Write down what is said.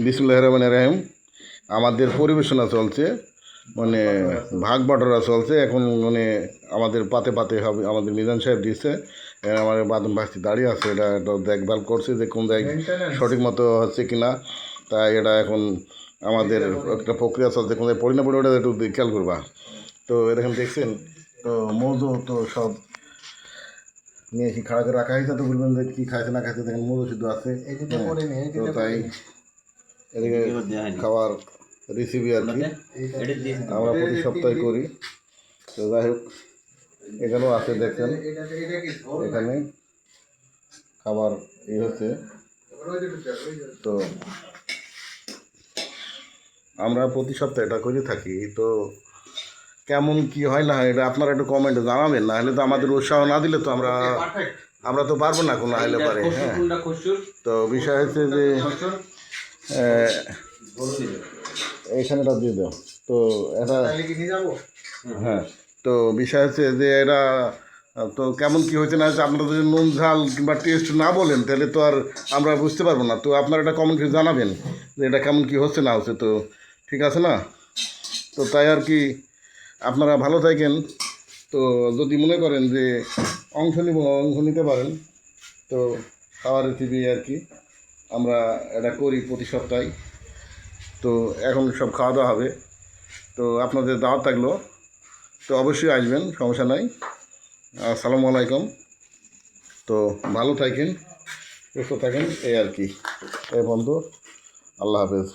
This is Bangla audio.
বিসমিল্লাহির রহমানির রহিম। আমাদের পরিবেশনা চলছে, মানে ভাগ বাটোয়ারা চলছে এখন। মানে আমাদের পাতে পাতে হবে, আমাদের মিজান সাহেব দিচ্ছে, আমার বাদন ভাস্তি দাঁড়িয়ে আছে, এটা একটা দেখভাল করছে যে কোন জায়গায় সঠিক মতো হচ্ছে কিনা। তাই এটা এখন আমাদের একটা প্রক্রিয়া চলছে, কোন জায়গায় পড়ি না পড়ি ওটা একটু খেয়াল করবা। তো এরকম দেখছেন, তো মৌজু তো সব নিয়ে এসে খাড়া করে রাখা হয়েছে। তো বলবেন যে কী খাইছে না খাইছে, দেখেন মৌজু শুদ্ধ আছে। তো তাই এদিকে খাওয়ার রেসিপি আর কি আমরা প্রতি সপ্তাহে করি। তো যাই হোক, এখানেও আছে দেখছেন, এখানে খাবার হচ্ছে। তো আমরা প্রতি সপ্তাহে এটা করে থাকি। তো কেমন কি হয় না হয় এটা আপনারা একটু কমেন্টে জানাবেন, না হলে তো আমাদের উৎসাহ না দিলে তো আমরা তো পারবো না কোনো আইলে পারে। হ্যাঁ, তো বিষয় হচ্ছে যে এইখানেটা দিয়ে দাও। তো এটা হ্যাঁ, তো বিষয় হচ্ছে যে এটা তো কেমন কি হয়েছে না হয়েছে আপনারা যদি নুন ঝাল কিংবা টেস্ট না বলেন তাহলে তো আর আমরা বুঝতে পারবো না। তো আপনারা এটা কমেন্ট করে জানাবেন যে এটা কেমন কি হচ্ছে না হচ্ছে। তো ঠিক আছে না? তো তাই আর কি, আপনারা ভালো থাকেন। তো যদি মনে করেন যে অংশ নিতে পারেন। তো খাওয়ার রেসিপি আর কি আমরা এটা করি প্রতি সপ্তাহে। তো এখন সব খাওয়া দাওয়া হবে, তো আপনাদের দাওয়াত থাকলো, তো অবশ্যই আসবেন, সমস্যা নাই। আসসালামু আলাইকুম। তো ভালো থাকেন, সুস্থ থাকেন, এই আর কি। এই বন্ধু, আল্লাহ হাফেজ।